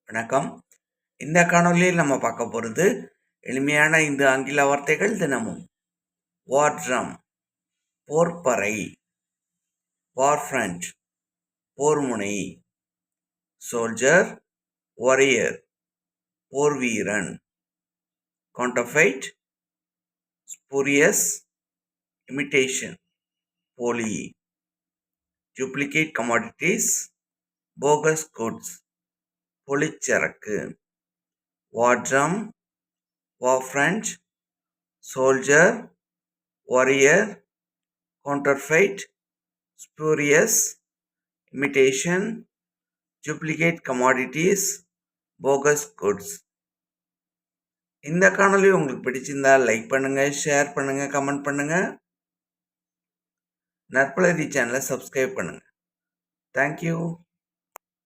வணக்கம். இந்த காணொலியில் நம்ம பார்க்க போகிறது எளிமையான 5 ஆங்கில வார்த்தைகள் தினமும். வார்ட்ரம் போர்ப்பறை, வார்ஃப்ரண்ட் போர்முனை, சோல்ஜர் வாரியர் போர்வீரன், கவுண்டர்ஃபெயிட் ஸ்பூரியஸ் இமிட்டேஷன் போலி, டூப்ளிகேட் கமாடிட்டிஸ் போகஸ் குட்ஸ் பொலிச்சரக்கு. War drum, war front, soldier, warrior, counterfeit, spurious, imitation, duplicate commodities, bogus goods. இந்த காணொலி உங்களுக்கு பிடிச்சிருந்தா லைக் பண்ணுங்க, ஷேர் பண்ணுங்க, கமெண்ட் பண்ணுங்க. நற்பலதி சேனலை சப்ஸ்கிரைப் பண்ணுங்க. தேங்க்யூ.